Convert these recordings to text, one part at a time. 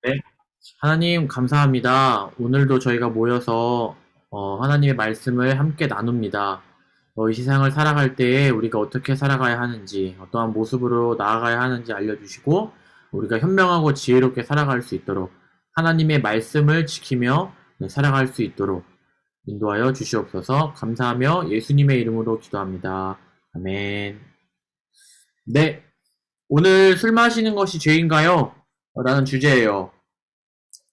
네, 하나님 감사합니다. 오늘도 저희가 모여서 하나님의 말씀을 함께 나눕니다. 이 세상을 살아갈 때에 우리가 어떻게 살아가야 하는지, 어떠한 모습으로 나아가야 하는지 알려주시고, 우리가 현명하고 지혜롭게 살아갈 수 있도록 하나님의 말씀을 지키며 살아갈 수 있도록 인도하여 주시옵소서. 감사하며 예수님의 이름으로 기도합니다. 아멘. 네, 오늘 술 마시는 것이 죄인가요? 라는 주제예요.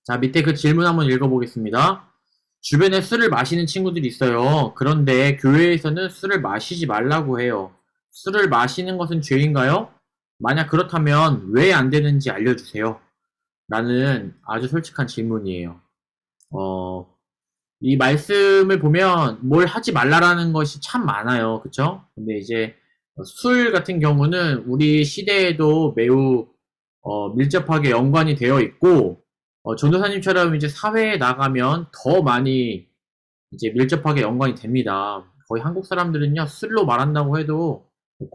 자, 밑에 그 질문 한번 읽어보겠습니다. 주변에 술을 마시는 친구들이 있어요. 그런데 교회에서는 술을 마시지 말라고 해요. 술을 마시는 것은 죄인가요? 만약 그렇다면 왜 안 되는지 알려주세요. 라는 아주 솔직한 질문이에요. 어, 이 말씀을 보면 뭘 하지 말라라는 것이 참 많아요. 그쵸? 근데 이제 술 같은 경우는 우리 시대에도 매우 밀접하게 연관이 되어 있고, 전도사님처럼 이제 사회에 나가면 더 많이 이제 밀접하게 연관이 됩니다. 거의 한국 사람들은요, 술로 말한다고 해도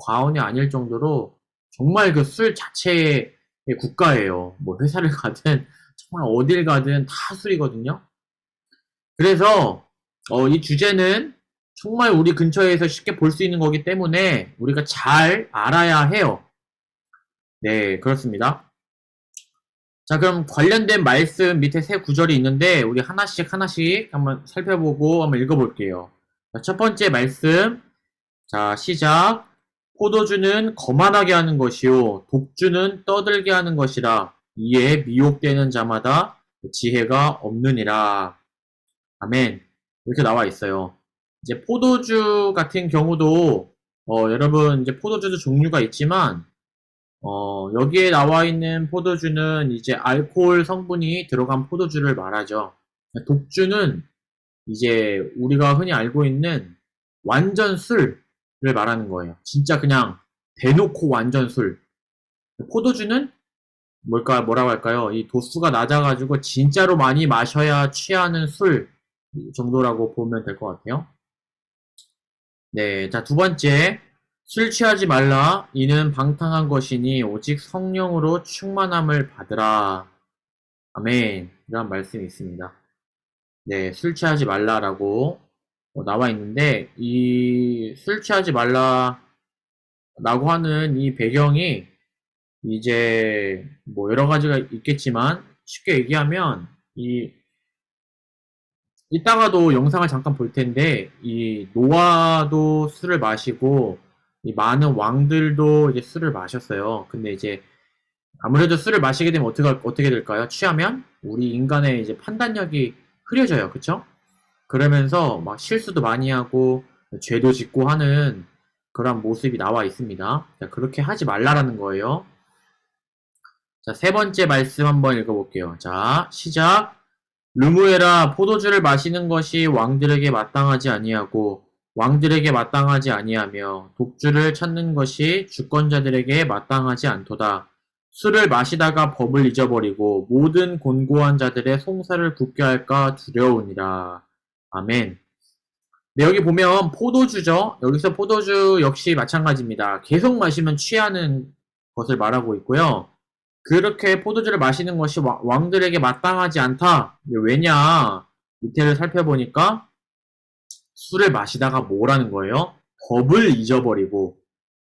과언이 아닐 정도로 정말 그 술 자체의 국가예요. 뭐 회사를 가든 정말 어딜 가든 다 술이거든요. 그래서 이 주제는 정말 우리 근처에서 쉽게 볼 수 있는 거기 때문에 우리가 잘 알아야 해요. 네, 그렇습니다. 자, 그럼 관련된 말씀 밑에 세 구절이 있는데 우리 하나씩 하나씩 한번 살펴보고 한번 읽어볼게요. 자, 첫 번째 말씀. 자, 시작. 포도주는 거만하게 하는 것이요 독주는 떠들게 하는 것이라 이에 미혹되는 자마다 지혜가 없느니라. 아멘. 이렇게 나와 있어요. 이제 포도주 같은 경우도 여러분 이제 포도주도 종류가 있지만 여기에 나와 있는 포도주는 이제 알코올 성분이 들어간 포도주를 말하죠. 독주는 이제 우리가 흔히 알고 있는 완전 술을 말하는 거예요. 진짜 그냥 대놓고 완전 술. 포도주는 뭐라고 할까요? 이 도수가 낮아가지고 진짜로 많이 마셔야 취하는 술 정도라고 보면 될 것 같아요. 네, 자, 두 번째. 술 취하지 말라. 이는 방탕한 것이니 오직 성령으로 충만함을 받으라. 아멘. 이런 말씀이 있습니다. 네, 술 취하지 말라라고 나와 있는데, 이 술 취하지 말라라고 하는 이 배경이 이제 뭐 여러 가지가 있겠지만, 쉽게 얘기하면, 이따가도 영상을 잠깐 볼 텐데, 이 노아도 술을 마시고, 이 많은 왕들도 이제 술을 마셨어요. 근데 이제 아무래도 술을 마시게 되면 어떻게 될까요? 취하면 우리 인간의 이제 판단력이 흐려져요. 그쵸? 그러면서 막 실수도 많이 하고, 죄도 짓고 하는 그런 모습이 나와 있습니다. 자, 그렇게 하지 말라라는 거예요. 자, 세 번째 말씀 한번 읽어볼게요. 자, 시작. 르무에라 포도주를 마시는 것이 왕들에게 마땅하지 아니하고 왕들에게 마땅하지 아니하며 독주를 찾는 것이 주권자들에게 마땅하지 않도다. 술을 마시다가 법을 잊어버리고 모든 곤고한 자들의 송사를 굽게 할까 두려우니라. 아멘. 네, 여기 보면 포도주죠. 여기서 포도주 역시 마찬가지입니다. 계속 마시면 취하는 것을 말하고 있고요. 그렇게 포도주를 마시는 것이 왕들에게 마땅하지 않다. 왜냐? 밑에를 살펴보니까 술을 마시다가 뭐라는 거예요? 법을 잊어버리고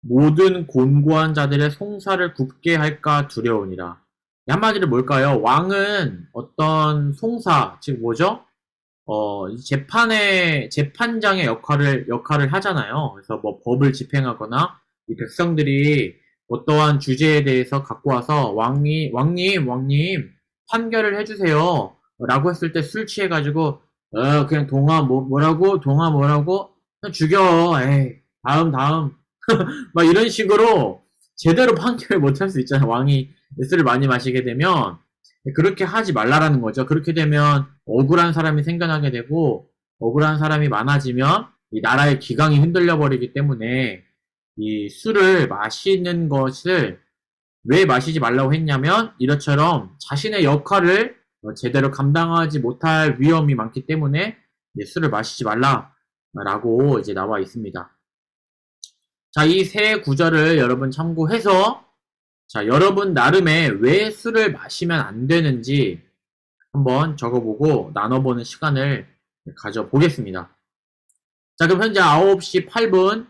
모든 곤고한 자들의 송사를 굽게 할까 두려우니라. 한마디로 뭘까요? 왕은 어떤 송사, 즉 뭐죠? 재판장의 역할을 하잖아요. 그래서 뭐 법을 집행하거나, 이 백성들이 어떠한 주제에 대해서 갖고 와서 왕님, 판결을 해주세요. 라고 했을 때 술 취해가지고, 그냥 동화 뭐라고? 그냥 죽여. 에이, 다음. 막 이런 식으로 제대로 판결을 못 할 수 있잖아요. 왕이 술을 많이 마시게 되면. 그렇게 하지 말라라는 거죠. 그렇게 되면 억울한 사람이 생겨나게 되고 억울한 사람이 많아지면 이 나라의 기강이 흔들려 버리기 때문에 이 술을 마시는 것을 왜 마시지 말라고 했냐면 이것처럼 자신의 역할을 제대로 감당하지 못할 위험이 많기 때문에 술을 마시지 말라라고 이제 나와 있습니다. 자, 이 세 구절을 여러분 참고해서 자, 여러분 나름의 왜 술을 마시면 안 되는지 한번 적어보고 나눠보는 시간을 가져보겠습니다. 자, 그럼 현재 9시 8분,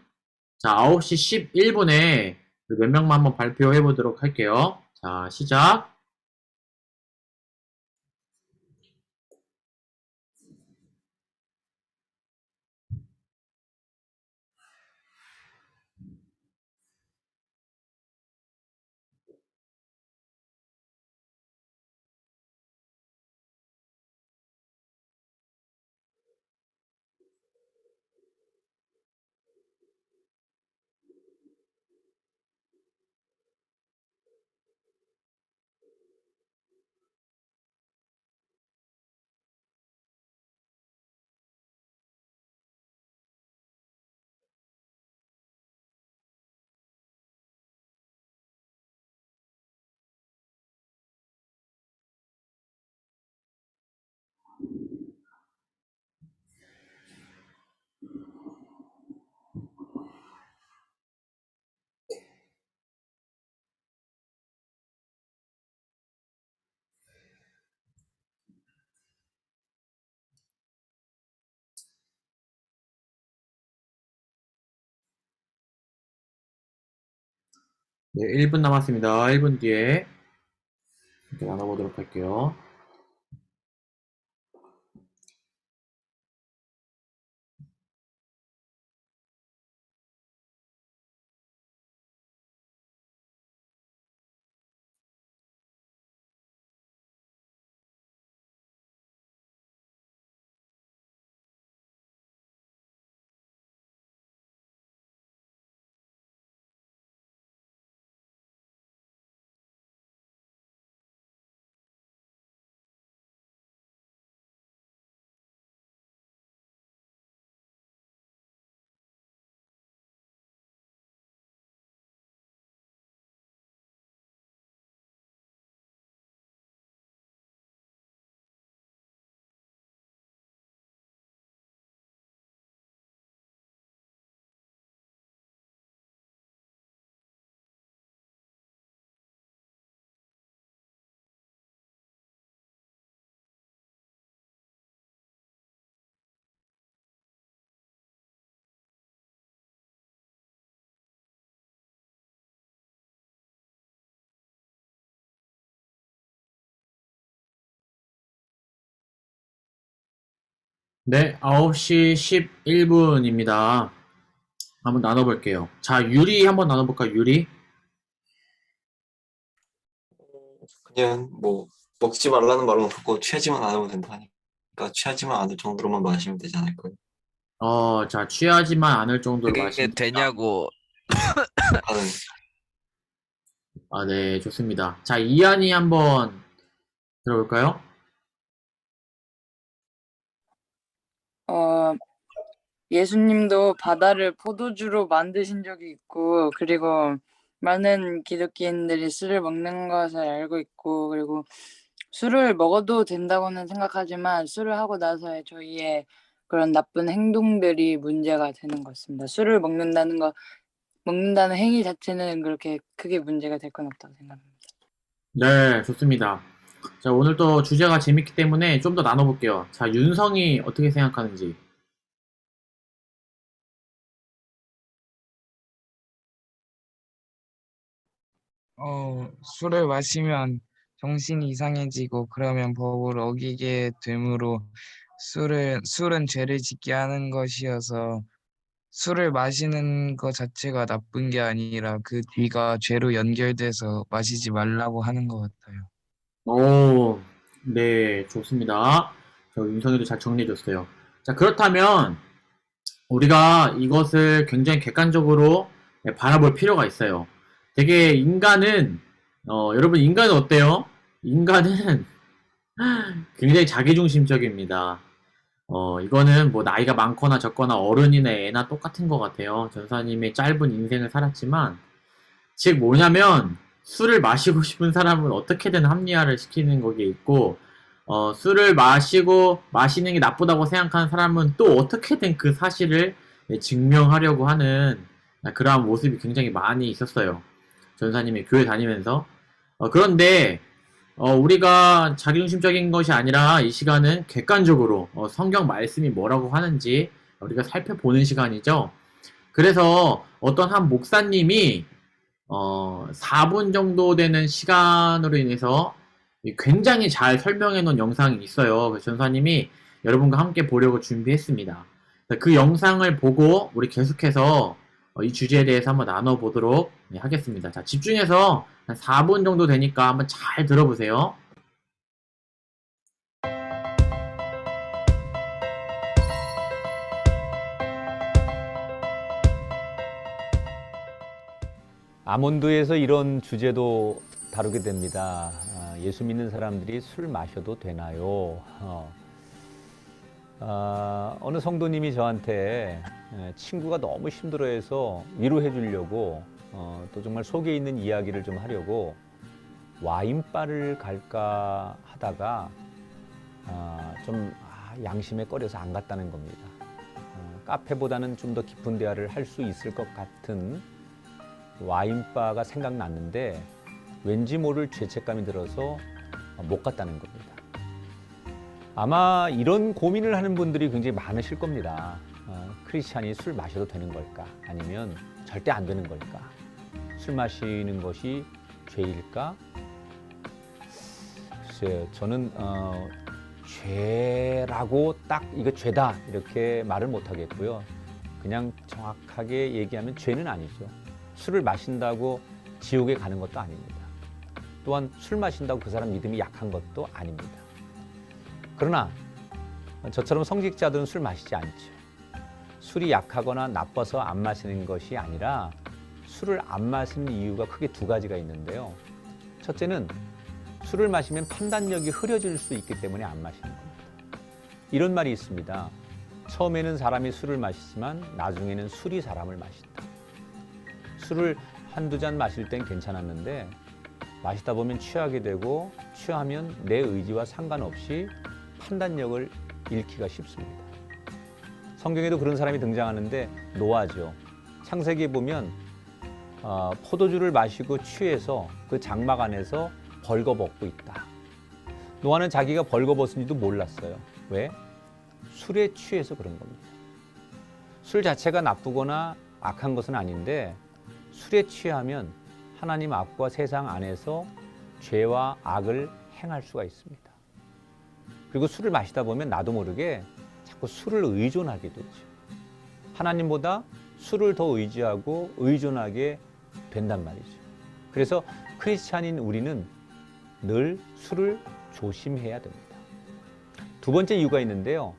자, 9시 11분에 몇 명만 한번 발표해 보도록 할게요. 자, 시작. 네, 1분 남았습니다. 1분 뒤에 이렇게 나눠보도록 할게요. 네, 9시 11분입니다. 한번 나눠볼게요. 자, 유리 한번 나눠볼까요, 유리? 그냥 뭐 먹지 말라는 말은 없고 취하지만 않으면 된다니까 취하지만 않을 정도로만 마시면 되지 않을까요? 자, 취하지만 않을 정도로 그게 마시면 된다. 되냐고. 하는 아, 네, 좋습니다. 자, 이한이 한번 들어볼까요? 어, 예수님도 바다를 포도주로 만드신 적이 있고, 그리고 많은 기독교인들이 술을 먹는 것을 알고 있고, 그리고 술을 먹어도 된다고는 생각하지만, 술을 하고 나서의 저희의 그런 나쁜 행동들이 문제가 되는 것 같습니다. 술을 먹는다는 행위 자체는 그렇게 크게 문제가 될 건 없다고 생각합니다. 네, 좋습니다. 자, 오늘 또 주제가 재밌기 때문에 좀 더 나눠볼게요. 자, 윤성이 어떻게 생각하는지. 술을 마시면 정신이 이상해지고 그러면 법을 어기게 되므로 술은 죄를 짓게 하는 것이어서 술을 마시는 것 자체가 나쁜 게 아니라 그 뒤가 죄로 연결돼서 마시지 말라고 하는 것 같아요. 오, 네, 좋습니다. 저 윤성이도 잘 정리해줬어요. 자, 그렇다면 우리가 이것을 굉장히 객관적으로 바라볼 필요가 있어요. 되게 인간은, 여러분 인간은 어때요? 인간은 굉장히 자기중심적입니다. 이거는 뭐 나이가 많거나 적거나 어른이나 애나 똑같은 것 같아요. 전사님의 짧은 인생을 살았지만, 즉 뭐냐면, 술을 마시고 싶은 사람은 어떻게든 합리화를 시키는 거기에 있고, 술을 마시는 게 나쁘다고 생각하는 사람은 또 어떻게든 그 사실을 증명하려고 하는 그러한 모습이 굉장히 많이 있었어요. 전사님이 교회 다니면서. 그런데 우리가 자기중심적인 것이 아니라 이 시간은 객관적으로 성경 말씀이 뭐라고 하는지 우리가 살펴보는 시간이죠. 그래서 어떤 한 목사님이 4분 정도 되는 시간으로 인해서 굉장히 잘 설명해 놓은 영상이 있어요. 그래서 전사님이 여러분과 함께 보려고 준비했습니다. 그 영상을 보고 우리 계속해서 이 주제에 대해서 한번 나눠보도록 하겠습니다. 자, 집중해서 한 4분 정도 되니까 한번 잘 들어보세요. 아몬드에서 이런 주제도 다루게 됩니다. 예수 믿는 사람들이 술 마셔도 되나요? 어느 성도님이 저한테 친구가 너무 힘들어해서 위로해 주려고 또 정말 속에 있는 이야기를 좀 하려고 와인바를 갈까 하다가 좀 양심에 꺼려서 안 갔다는 겁니다. 카페보다는 좀 더 깊은 대화를 할 수 있을 것 같은 와인바가 생각났는데 왠지 모를 죄책감이 들어서 못 갔다는 겁니다. 아마 이런 고민을 하는 분들이 굉장히 많으실 겁니다. 크리스찬이 술 마셔도 되는 걸까? 아니면 절대 안 되는 걸까? 술 마시는 것이 죄일까? 글쎄요, 저는 죄라고 딱 이거 죄다 이렇게 말을 못 하겠고요. 그냥 정확하게 얘기하면 죄는 아니죠. 술을 마신다고 지옥에 가는 것도 아닙니다. 또한 술 마신다고 그 사람 믿음이 약한 것도 아닙니다. 그러나 저처럼 성직자들은 술 마시지 않죠. 술이 약하거나 나빠서 안 마시는 것이 아니라 술을 안 마시는 이유가 크게 두 가지가 있는데요. 첫째는 술을 마시면 판단력이 흐려질 수 있기 때문에 안 마시는 겁니다. 이런 말이 있습니다. 처음에는 사람이 술을 마시지만 나중에는 술이 사람을 마신다. 술을 한두 잔 마실 땐 괜찮았는데 마시다 보면 취하게 되고 취하면 내 의지와 상관없이 판단력을 잃기가 쉽습니다. 성경에도 그런 사람이 등장하는데 노아죠. 창세기에 보면 포도주를 마시고 취해서 그 장막 안에서 벌거벗고 있다. 노아는 자기가 벌거벗은지도 몰랐어요. 왜? 술에 취해서 그런 겁니다. 술 자체가 나쁘거나 악한 것은 아닌데 술에 취하면 하나님 앞과 세상 안에서 죄와 악을 행할 수가 있습니다. 그리고 술을 마시다 보면 나도 모르게 자꾸 술을 의존하게 되죠. 하나님보다 술을 더 의지하고 의존하게 된단 말이죠. 그래서 크리스찬인 우리는 늘 술을 조심해야 됩니다. 두 번째 이유가 있는데요.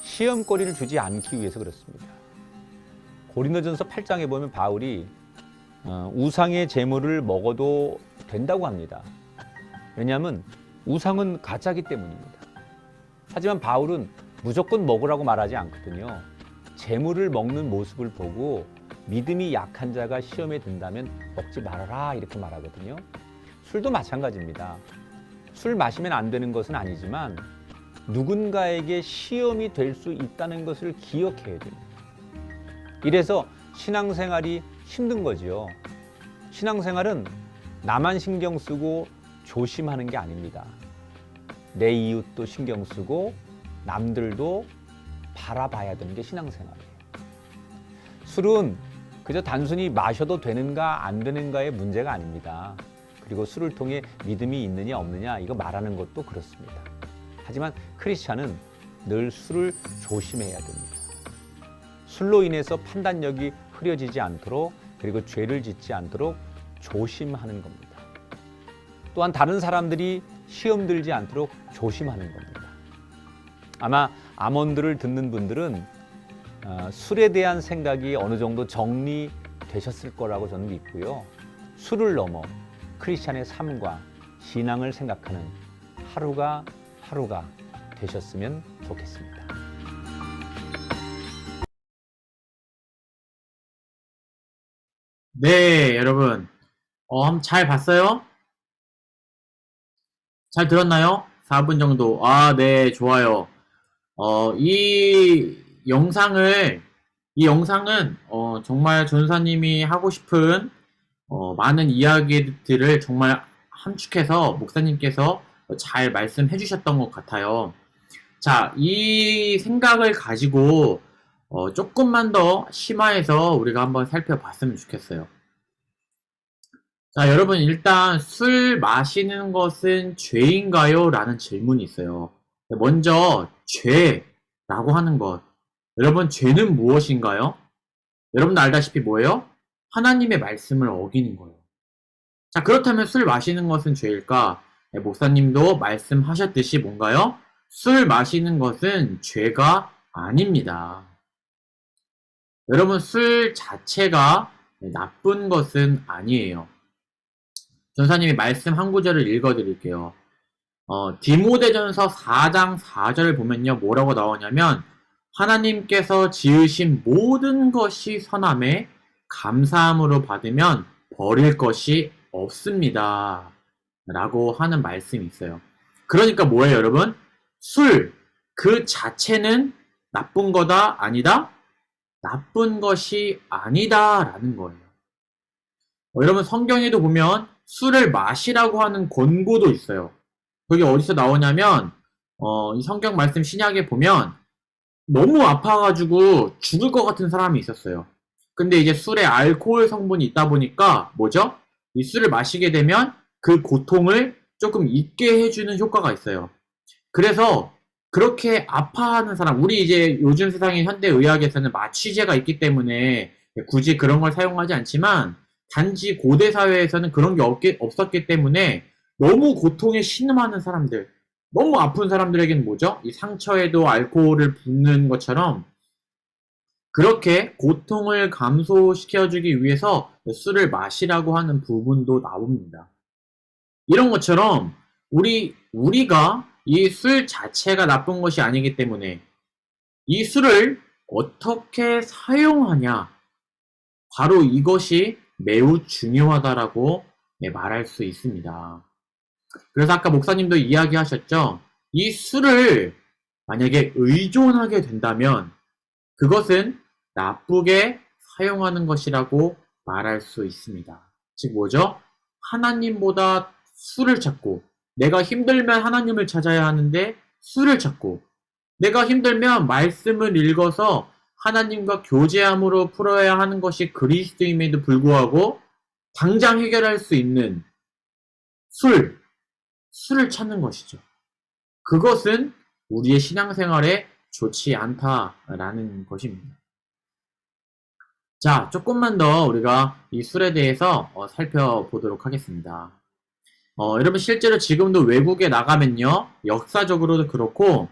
시험거리를 주지 않기 위해서 그렇습니다. 고린도전서 8장에 보면 바울이 우상의 제물을 먹어도 된다고 합니다. 왜냐하면 우상은 가짜기 때문입니다. 하지만 바울은 무조건 먹으라고 말하지 않거든요. 제물을 먹는 모습을 보고 믿음이 약한 자가 시험에 든다면 먹지 말아라 이렇게 말하거든요. 술도 마찬가지입니다. 술 마시면 안 되는 것은 아니지만 누군가에게 시험이 될 수 있다는 것을 기억해야 됩니다. 이래서 신앙생활이 힘든 거지요. 신앙생활은 나만 신경 쓰고 조심하는 게 아닙니다. 내 이웃도 신경 쓰고 남들도 바라봐야 되는 게 신앙생활이에요. 술은 그저 단순히 마셔도 되는가 안 되는가의 문제가 아닙니다. 그리고 술을 통해 믿음이 있느냐 없느냐 이거 말하는 것도 그렇습니다. 하지만 크리스찬은 늘 술을 조심해야 됩니다. 술로 인해서 판단력이 흐려지지 않도록 그리고 죄를 짓지 않도록 조심하는 겁니다. 또한 다른 사람들이 시험 들지 않도록 조심하는 겁니다. 아마 아몬드를 듣는 분들은 술에 대한 생각이 어느 정도 정리되셨을 거라고 저는 믿고요. 술을 넘어 크리스찬의 삶과 신앙을 생각하는 하루가 되셨으면 좋겠습니다. 네, 여러분. 잘 봤어요? 잘 들었나요? 4분 정도. 아, 네, 좋아요. 이 영상은, 정말 전사님이 하고 싶은 많은 이야기들을 정말 함축해서 목사님께서 잘 말씀해 주셨던 것 같아요. 자, 이 생각을 가지고 조금만 더 심화해서 우리가 한번 살펴봤으면 좋겠어요. 자, 여러분, 일단 술 마시는 것은 죄인가요? 라는 질문이 있어요. 먼저 죄라고 하는 것. 여러분, 죄는 무엇인가요? 여러분도 알다시피 뭐예요? 하나님의 말씀을 어기는 거예요. 자, 그렇다면 술 마시는 것은 죄일까? 네, 목사님도 말씀하셨듯이 뭔가요? 술 마시는 것은 죄가 아닙니다. 여러분, 술 자체가 나쁜 것은 아니에요. 전사님이 말씀 한 구절을 읽어드릴게요. 디모데전서 4장 4절을 보면요. 뭐라고 나오냐면 하나님께서 지으신 모든 것이 선함에 감사함으로 받으면 버릴 것이 없습니다. 라고 하는 말씀이 있어요. 그러니까 뭐예요, 여러분? 술, 그 자체는 나쁜 거다? 아니다? 나쁜 것이 아니다. 라는 거예요. 여러분, 성경에도 보면 술을 마시라고 하는 권고도 있어요. 그게 어디서 나오냐면, 이 성경 말씀 신약에 보면 너무 아파가지고 죽을 것 같은 사람이 있었어요. 근데 이제 술에 알코올 성분이 있다 보니까 뭐죠? 이 술을 마시게 되면 그 고통을 조금 잊게 해주는 효과가 있어요. 그래서 그렇게 아파하는 사람, 우리 이제 요즘 세상의 현대의학에서는 마취제가 있기 때문에 굳이 그런 걸 사용하지 않지만 단지 고대 사회에서는 그런 게 없었기 때문에 너무 고통에 신음하는 사람들, 너무 아픈 사람들에게는 뭐죠? 이 상처에도 알코올을 붓는 것처럼 그렇게 고통을 감소시켜주기 위해서 술을 마시라고 하는 부분도 나옵니다. 이런 것처럼 우리가 이 술 자체가 나쁜 것이 아니기 때문에 이 술을 어떻게 사용하냐, 바로 이것이 매우 중요하다라고 말할 수 있습니다. 그래서 아까 목사님도 이야기하셨죠? 이 술을 만약에 의존하게 된다면 그것은 나쁘게 사용하는 것이라고 말할 수 있습니다. 즉 뭐죠? 하나님보다 술을 찾고, 내가 힘들면 하나님을 찾아야 하는데 술을 찾고, 내가 힘들면 말씀을 읽어서 하나님과 교제함으로 풀어야 하는 것이 그리스도임에도 불구하고 당장 해결할 수 있는 술을 찾는 것이죠. 그것은 우리의 신앙생활에 좋지 않다라는 것입니다. 자, 조금만 더 우리가 이 술에 대해서 살펴보도록 하겠습니다. 여러분 실제로 지금도 외국에 나가면요, 역사적으로도 그렇고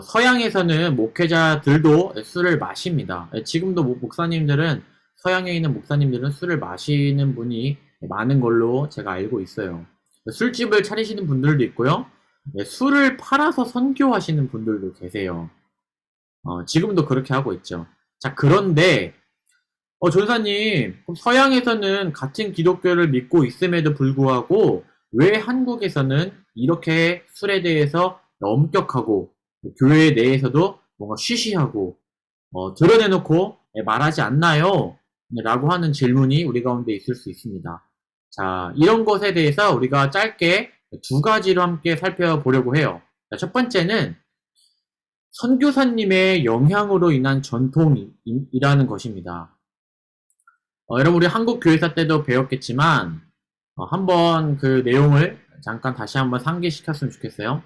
서양에서는 목회자들도 술을 마십니다. 지금도 목사님들은, 서양에 있는 목사님들은 술을 마시는 분이 많은 걸로 제가 알고 있어요. 술집을 차리시는 분들도 있고요, 술을 팔아서 선교하시는 분들도 계세요. 지금도 그렇게 하고 있죠. 자, 그런데 전사님, 그럼 서양에서는 같은 기독교를 믿고 있음에도 불구하고 왜 한국에서는 이렇게 술에 대해서 엄격하고 교회 내에서도 뭔가 쉬쉬하고 드러내놓고 말하지 않나요? 라고 하는 질문이 우리 가운데 있을 수 있습니다. 자, 이런 것에 대해서 우리가 짧게 두 가지로 함께 살펴보려고 해요. 자, 첫 번째는 선교사님의 영향으로 인한 전통이라는 것입니다. 여러분 우리 한국 교회사 때도 배웠겠지만 한번 그 내용을 잠깐 다시 한번 상기시켰으면 좋겠어요.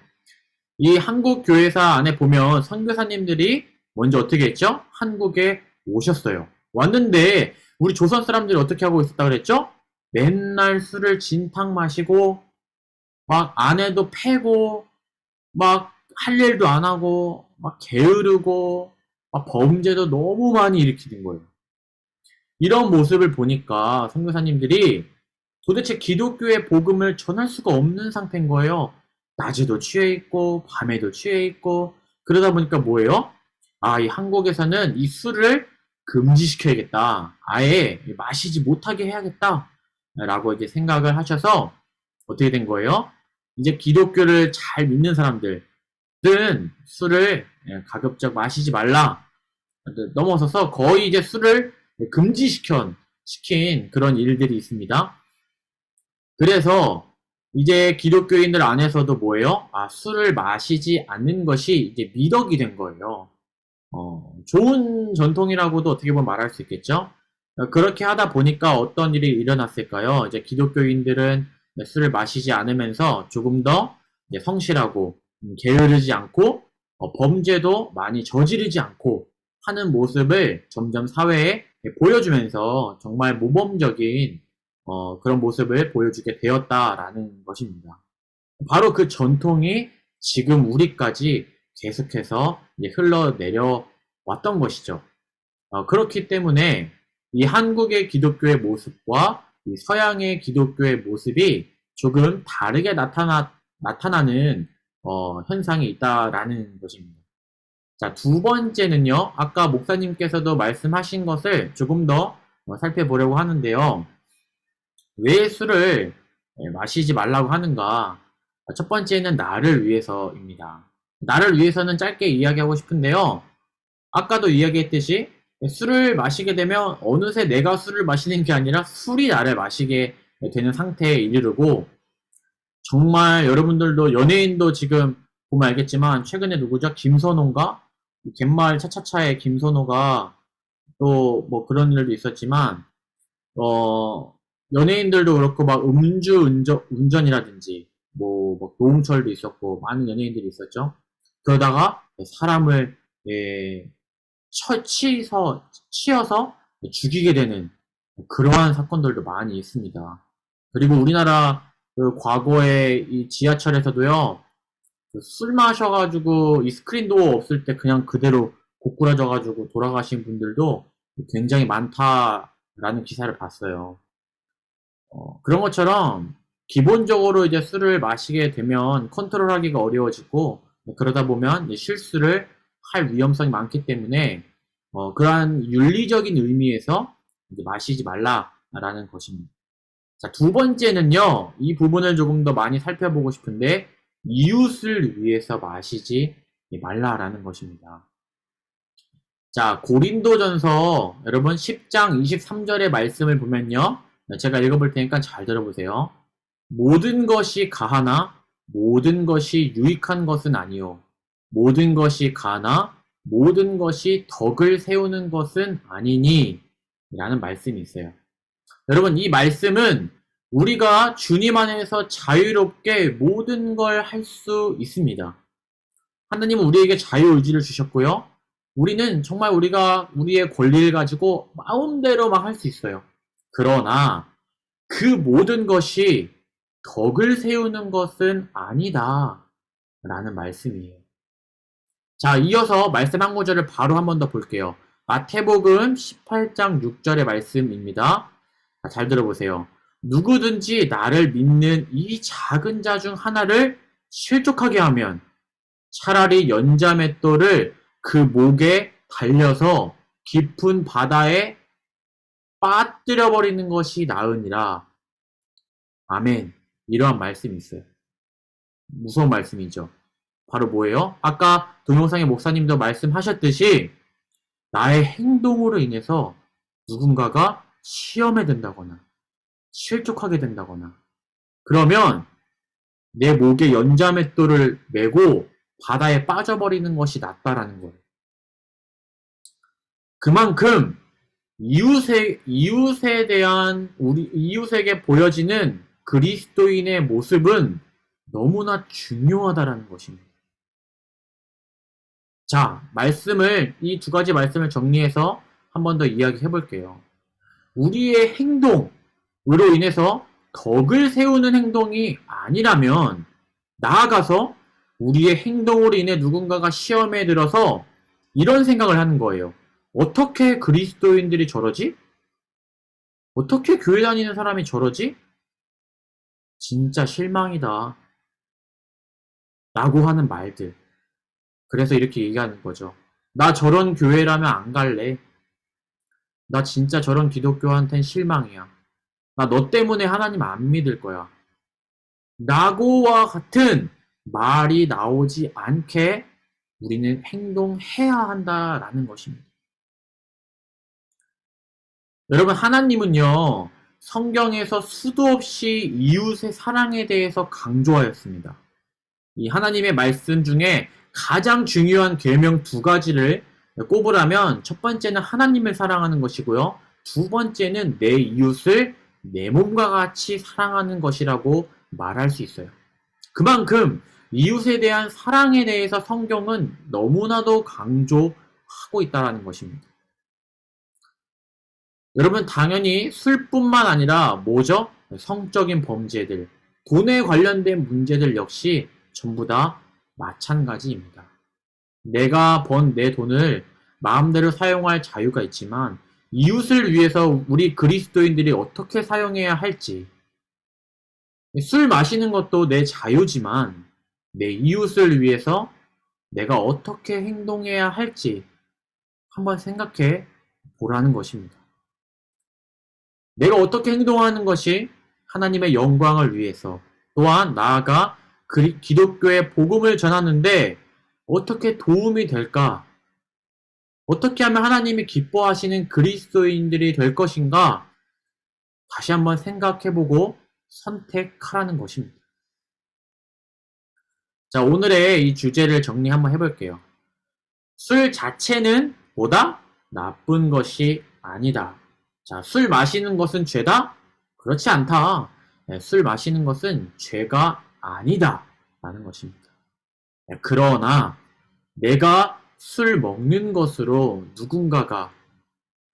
이 한국 교회사 안에 보면 선교사님들이 먼저 어떻게 했죠? 한국에 오셨어요. 왔는데 우리 조선 사람들이 어떻게 하고 있었다 그랬죠? 맨날 술을 진탕 마시고 막 아내도 패고 막 할 일도 안 하고 막 게으르고 막 범죄도 너무 많이 일으키는 거예요. 이런 모습을 보니까 선교사님들이 도대체 기독교의 복음을 전할 수가 없는 상태인 거예요. 낮에도 취해 있고 밤에도 취해 있고 그러다 보니까 뭐예요? 이 한국에서는 이 술을 금지시켜야겠다. 아예 마시지 못하게 해야겠다. 라고 이제 생각을 하셔서 어떻게 된 거예요? 이제 기독교를 잘 믿는 사람들은 술을 가급적 마시지 말라. 넘어서서 거의 이제 술을 금지시킨 시킨 그런 일들이 있습니다. 그래서 이제 기독교인들 안에서도 뭐예요? 술을 마시지 않는 것이 이제 미덕이 된 거예요. 좋은 전통이라고도 어떻게 보면 말할 수 있겠죠? 그렇게 하다 보니까 어떤 일이 일어났을까요? 이제 기독교인들은 술을 마시지 않으면서 조금 더 이제 성실하고 게으르지 않고 범죄도 많이 저지르지 않고 하는 모습을 점점 사회에 보여주면서 정말 모범적인 그런 모습을 보여주게 되었다라는 것입니다. 바로 그 전통이 지금 우리까지 계속해서 이제 흘러내려 왔던 것이죠. 그렇기 때문에 이 한국의 기독교의 모습과 이 서양의 기독교의 모습이 조금 다르게 나타나는 현상이 있다라는 것입니다. 자, 두 번째는요. 아까 목사님께서도 말씀하신 것을 조금 더 살펴보려고 하는데요. 왜 술을 마시지 말라고 하는가? 첫 번째는 나를 위해서입니다. 나를 위해서는 짧게 이야기하고 싶은데요. 아까도 이야기했듯이 술을 마시게 되면 어느새 내가 술을 마시는 게 아니라 술이 나를 마시게 되는 상태에 이르르고, 정말 여러분들도 연예인도 지금 보면 알겠지만 최근에 누구죠? 김선호인가? 갯마을 차차차의 김선호가 또 뭐 그런 일도 있었지만 연예인들도 그렇고 막 운전이라든지 뭐 노홍철도 있었고 많은 연예인들이 있었죠. 그러다가 사람을 치여서 죽이게 되는 그러한 사건들도 많이 있습니다. 그리고 우리나라 그 과거에 이 지하철에서도요, 술 마셔가지고 이 스크린 도어 없을 때 그냥 그대로 고꾸라져가지고 돌아가신 분들도 굉장히 많다라는 기사를 봤어요. 그런 것처럼 기본적으로 이제 술을 마시게 되면 컨트롤하기가 어려워지고, 그러다 보면 실수를 할 위험성이 많기 때문에 그러한 윤리적인 의미에서 이제 마시지 말라라는 것입니다. 자, 두 번째는요, 이 부분을 조금 더 많이 살펴보고 싶은데, 이웃을 위해서 마시지 말라라는 것입니다. 자, 고린도전서 여러분 10장 23절의 말씀을 보면요, 제가 읽어볼 테니까 잘 들어보세요. 모든 것이 가하나 모든 것이 유익한 것은 아니요, 모든 것이 가하나 모든 것이 덕을 세우는 것은 아니니 라는 말씀이 있어요. 여러분, 이 말씀은 우리가 주님 안에서 자유롭게 모든 걸 할 수 있습니다. 하나님은 우리에게 자유의지를 주셨고요. 우리는 정말 우리가 우리의 권리를 가지고 마음대로 막 할 수 있어요. 그러나 그 모든 것이 덕을 세우는 것은 아니다 라는 말씀이에요. 자, 이어서 말씀 한 구절을 바로 한 번 더 볼게요. 마태복음 18장 6절의 말씀입니다. 자, 잘 들어보세요. 누구든지 나를 믿는 이 작은 자 중 하나를 실족하게 하면 차라리 연자맷돌을 그 목에 달려서 깊은 바다에 빠뜨려 버리는 것이 나으니라. 아멘. 이러한 말씀이 있어요. 무서운 말씀이죠. 바로 뭐예요? 아까 동영상의 목사님도 말씀하셨듯이 나의 행동으로 인해서 누군가가 시험에 든다거나 실족하게 된다거나 그러면 내 목에 연자맷돌을 메고 바다에 빠져버리는 것이 낫다라는 거예요. 그만큼 이웃에 대한 우리 이웃에게 보여지는 그리스도인의 모습은 너무나 중요하다라는 것입니다. 자, 이 두 가지 말씀을 정리해서 한 번 더 이야기해 볼게요. 우리의 행동으로 인해서 덕을 세우는 행동이 아니라면, 나아가서 우리의 행동으로 인해 누군가가 시험에 들어서 이런 생각을 하는 거예요. 어떻게 그리스도인들이 저러지? 어떻게 교회 다니는 사람이 저러지? 진짜 실망이다. 라고 하는 말들. 그래서 이렇게 얘기하는 거죠. 나 저런 교회라면 안 갈래. 나 진짜 저런 기독교한텐 실망이야. 나 너 때문에 하나님 안 믿을 거야. 라고와 같은 말이 나오지 않게 우리는 행동해야 한다라는 것입니다. 여러분, 하나님은요, 성경에서 수도 없이 이웃의 사랑에 대해서 강조하였습니다. 이 하나님의 말씀 중에 가장 중요한 계명 두 가지를 꼽으라면 첫 번째는 하나님을 사랑하는 것이고요. 두 번째는 내 이웃을 내 몸과 같이 사랑하는 것이라고 말할 수 있어요. 그만큼 이웃에 대한 사랑에 대해서 성경은 너무나도 강조하고 있다는 것입니다. 여러분, 당연히 술뿐만 아니라 뭐죠? 성적인 범죄들, 돈에 관련된 문제들 역시 전부 다 마찬가지입니다. 내가 번 내 돈을 마음대로 사용할 자유가 있지만 이웃을 위해서 우리 그리스도인들이 어떻게 사용해야 할지, 술 마시는 것도 내 자유지만 내 이웃을 위해서 내가 어떻게 행동해야 할지 한번 생각해 보라는 것입니다. 내가 어떻게 행동하는 것이 하나님의 영광을 위해서, 또한 나아가 기독교의 복음을 전하는데 어떻게 도움이 될까? 어떻게 하면 하나님이 기뻐하시는 그리스도인들이 될 것인가? 다시 한번 생각해보고 선택하라는 것입니다. 자, 오늘의 이 주제를 정리 한번 해볼게요. 술 자체는 뭐다? 나쁜 것이 아니다. 자, 술 마시는 것은 죄다? 그렇지 않다. 술 마시는 것은 죄가 아니다. 라는 것입니다. 그러나 내가 술 먹는 것으로 누군가가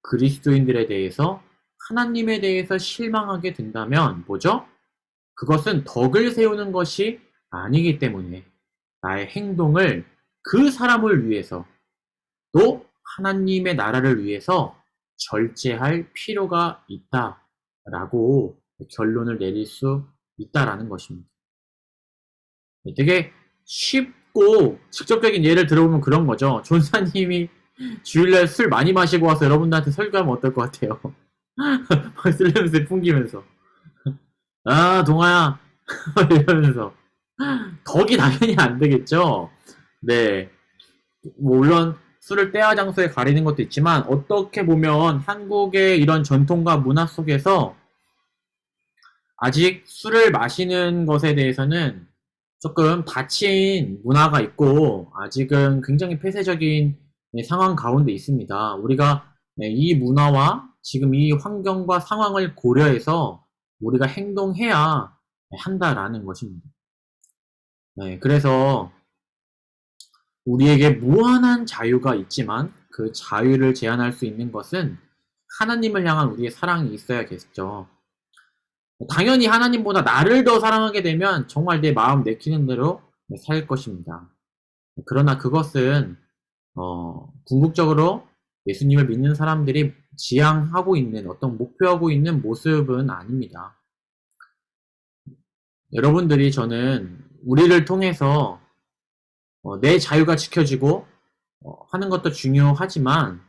그리스도인들에 대해서, 하나님에 대해서 실망하게 된다면 뭐죠? 그것은 덕을 세우는 것이 아니기 때문에 나의 행동을 그 사람을 위해서, 또 하나님의 나라를 위해서 절제할 필요가 있다라고 결론을 내릴 수 있다라는 것입니다. 되게 쉽고 직접적인 예를 들어보면 그런 거죠. 존사님이 주일날 술 많이 마시고 와서 여러분들한테 설교하면 어떨 것 같아요? 술 냄새 풍기면서 아, 동아야 이러면서 덕이 당연히 안 되겠죠. 네, 뭐 물론 술을 때와 장소에 가리는 것도 있지만 어떻게 보면 한국의 이런 전통과 문화 속에서 아직 술을 마시는 것에 대해서는 조금 닫힌 문화가 있고 아직은 굉장히 폐쇄적인 상황 가운데 있습니다. 우리가 이 문화와 지금 이 환경과 상황을 고려해서 우리가 행동해야 한다라는 것입니다. 네, 그래서 우리에게 무한한 자유가 있지만 그 자유를 제한할 수 있는 것은 하나님을 향한 우리의 사랑이 있어야겠죠. 당연히 하나님보다 나를 더 사랑하게 되면 정말 내 마음 내키는 대로 살 것입니다. 그러나 그것은 궁극적으로 예수님을 믿는 사람들이 지향하고 있는, 어떤 목표하고 있는 모습은 아닙니다. 여러분들이, 저는 우리를 통해서 내 자유가 지켜지고 하는 것도 중요하지만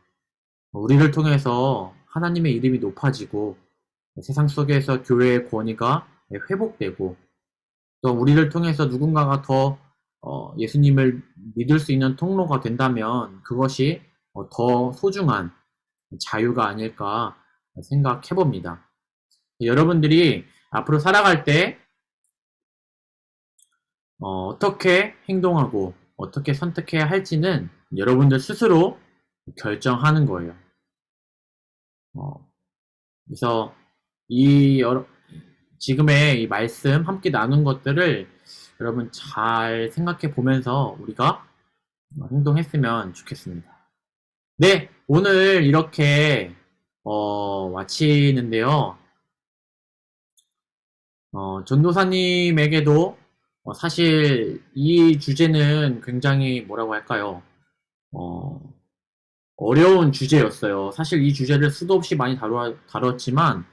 우리를 통해서 하나님의 이름이 높아지고 세상 속에서 교회의 권위가 회복되고 또 우리를 통해서 누군가가 더 예수님을 믿을 수 있는 통로가 된다면 그것이 더 소중한 자유가 아닐까 생각해 봅니다. 여러분들이 앞으로 살아갈 때 어떻게 행동하고 어떻게 선택해야 할지는 여러분들 스스로 결정하는 거예요. 그래서 지금의 이 말씀 함께 나눈 것들을 여러분 잘 생각해 보면서 우리가 행동했으면 좋겠습니다. 네, 오늘 이렇게 마치는데요. 전도사님에게도 사실 이 주제는 굉장히 뭐라고 할까요? 어려운 주제였어요. 사실 이 주제를 수도 없이 많이 다뤘지만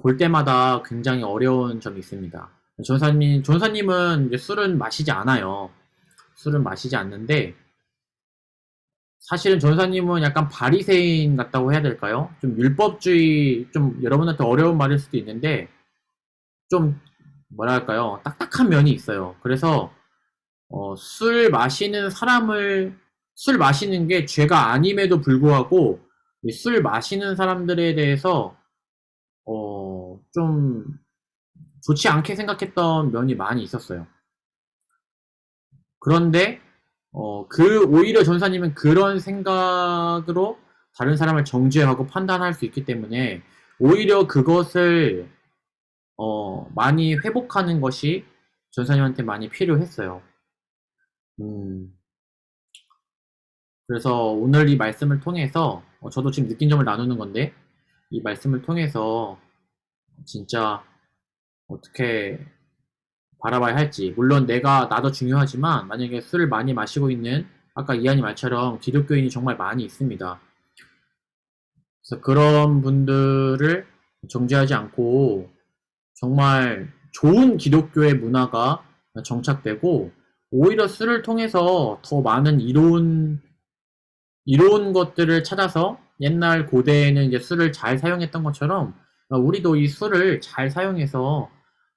볼 때마다 굉장히 어려운 점이 있습니다. 전사님은 이제 술은 마시지 않아요. 술은 마시지 않는데 사실은 전사님은 약간 바리새인 같다고 해야 될까요? 좀 율법주의, 좀 여러분한테 어려운 말일 수도 있는데 좀 뭐랄까요? 딱딱한 면이 있어요. 그래서 술 마시는 게 죄가 아님에도 불구하고 이 술 마시는 사람들에 대해서 좀 좋지 않게 생각했던 면이 많이 있었어요. 그런데 오히려 전사님은 그런 생각으로 다른 사람을 정죄하고 판단할 수 있기 때문에 오히려 그것을 많이 회복하는 것이 전사님한테 많이 필요했어요. 그래서 오늘 이 말씀을 통해서 저도 지금 느낀 점을 나누는 건데 이 말씀을 통해서 진짜 어떻게 바라봐야 할지 물론 나도 중요하지만 만약에 술을 많이 마시고 있는 아까 이한이 말처럼 기독교인이 정말 많이 있습니다. 그래서 그런 분들을 정죄하지 않고 정말 좋은 기독교의 문화가 정착되고 오히려 술을 통해서 더 많은 이로운 것들을 찾아서 옛날 고대에는 이제 술을 잘 사용했던 것처럼 우리도 이 술을 잘 사용해서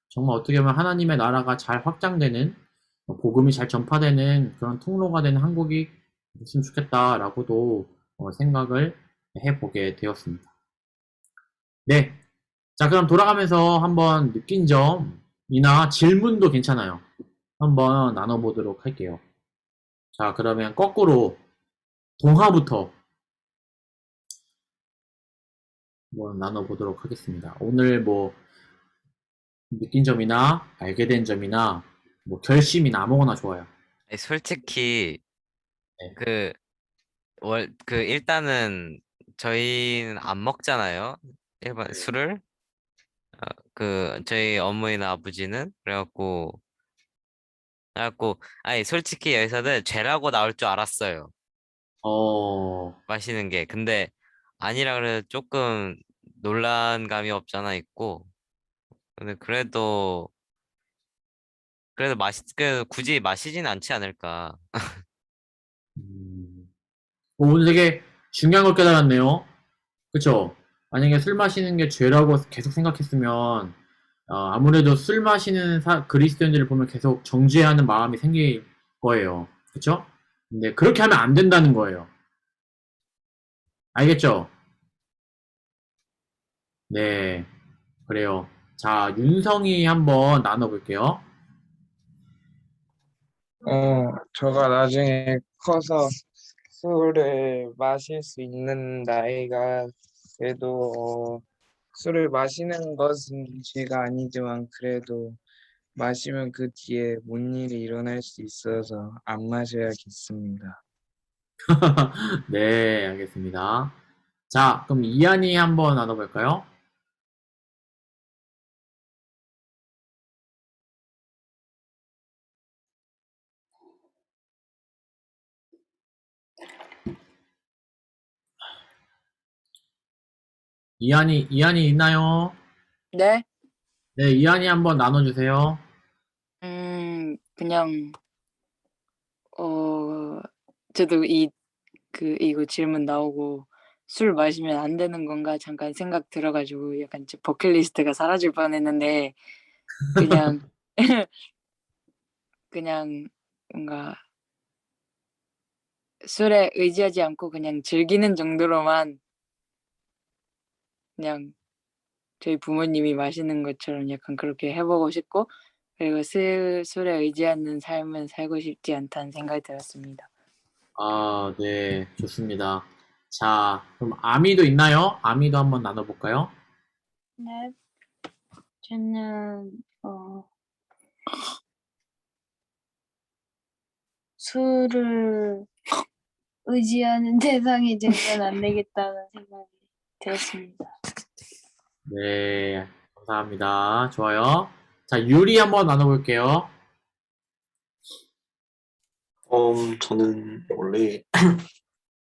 정말 어떻게 보면 하나님의 나라가 잘 확장되는 복음이 잘 전파되는 그런 통로가 되는 한국이 됐으면 좋겠다라고도 생각을 해보게 되었습니다. 네. 자, 그럼 돌아가면서 한번 느낀 점이나 질문도 괜찮아요. 한번 나눠보도록 할게요. 자, 그러면 거꾸로 동화부터 한번 나눠보도록 하겠습니다. 오늘 뭐 느낀 점이나 알게 된 점이나 뭐 결심이나 아무거나 좋아요. 아니, 솔직히 네. 일단은 저희는 안 먹잖아요. 일반 술을. 저희 어머니나 아버지는 그래갖고 아니 솔직히 여기서는 죄라고 나올 줄 알았어요. 어, 마시는 게. 근데 아니라 그래도 조금 논란감이 없잖아 있고. 근데 그래도 굳이 마시진 않지 않을까. 음, 오늘 되게 중요한 걸 깨달았네요. 그쵸? 만약에 술 마시는 게 죄라고 계속 생각했으면, 아무래도 술 마시는 그리스도인들을 보면 계속 정죄하는 마음이 생길 거예요. 그쵸? 근데 그렇게 하면 안 된다는 거예요. 알겠죠? 네. 그래요. 자, 윤성이 한번 나눠볼게요. 저가 나중에 커서 술을 마실 수 있는 나이가 그래도 술을 마시는 것은 죄가 아니지만 그래도 마시면 그 뒤에 뭔 일이 일어날 수 있어서 안 마셔야겠습니다. 네, 알겠습니다. 자, 그럼 이한이 한번 나눠볼까요? 이한이 있나요? 네? 네, 이한이 한번 나눠주세요. 그냥 저도 이거 질문 나오고 술 마시면 안 되는 건가 잠깐 생각 들어가지고 약간 제 버킷리스트가 사라질 뻔했는데 그냥 그냥 뭔가 술에 의지하지 않고 그냥 즐기는 정도로만 그냥 저희 부모님이 마시는 것처럼 약간 그렇게 해보고 싶고 그리고 술에 의지하는 삶은 살고 싶지 않다는 생각이 들었습니다. 아, 네, 좋습니다. 자, 그럼 아미도 있나요? 아미도 한번 나눠볼까요? 네, 저는 술을 의지하는 대상이 되면 안 되겠다는 생각이 들었습니다. 네, 감사합니다. 좋아요. 자, 유리 한번 나눠볼게요. 저는 원래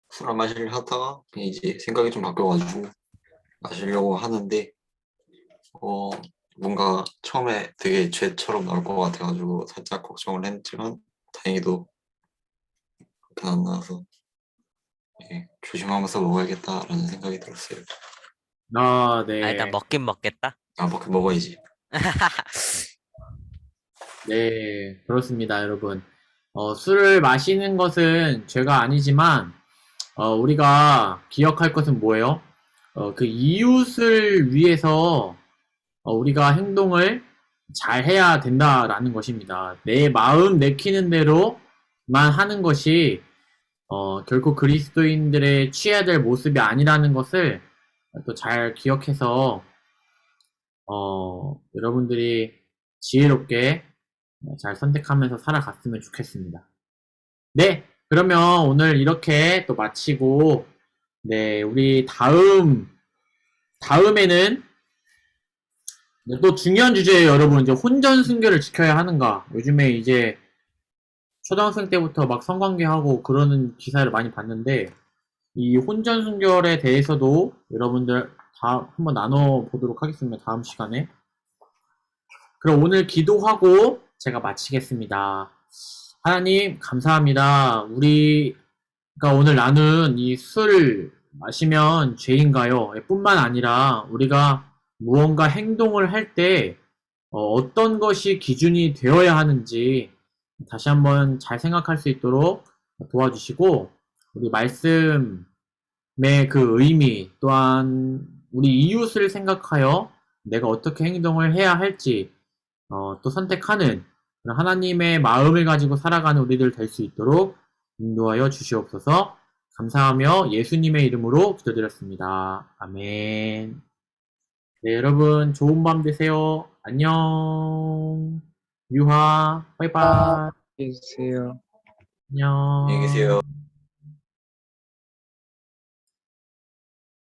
술 안 마시려 하다가 그냥 이제 생각이 좀 바뀌어가지고 마시려고 하는데 뭔가 처음에 되게 죄처럼 나올 것 같아가지고 살짝 걱정을 했지만 다행히도 그렇게 안 나와서 조심하면서 먹어야겠다라는 생각이 들었어요. 아, 아, 네. 일단 먹긴 먹겠다. 먹어야지. 네, 그렇습니다, 여러분. 술을 마시는 것은 죄가 아니지만, 우리가 기억할 것은 뭐예요? 그 이웃을 위해서 우리가 행동을 잘 해야 된다라는 것입니다. 내 마음 내키는 대로만 하는 것이 결코 그리스도인들의 취해야 될 모습이 아니라는 것을 또 잘 기억해서 여러분들이 지혜롭게 잘 선택하면서 살아갔으면 좋겠습니다. 네, 그러면 오늘 이렇게 또 마치고, 네, 우리 다음에는 또 중요한 주제예요, 여러분. 이제 혼전 순결을 지켜야 하는가. 요즘에 이제 초등학생 때부터 막 성관계하고 그러는 기사를 많이 봤는데, 이 혼전 순결에 대해서도 여러분들 다 한번 나눠보도록 하겠습니다. 다음 시간에. 그럼 오늘 기도하고 제가 마치겠습니다. 하나님, 감사합니다. 우리가 오늘 나눈 이 술 마시면 죄인가요? 뿐만 아니라 우리가 무언가 행동을 할 때 어떤 것이 기준이 되어야 하는지 다시 한번 잘 생각할 수 있도록 도와주시고, 우리 말씀의 그 의미 또한 우리 이웃을 생각하여 내가 어떻게 행동을 해야 할지 또 선택하는 그런 하나님의 마음을 가지고 살아가는 우리들 될 수 있도록 인도하여 주시옵소서. 감사하며 예수님의 이름으로 기도드렸습니다. 아멘. 네, 여러분 좋은 밤 되세요. 안녕. 유하, 바이바이. 해주세요. 안녕. 안녕히 계세요.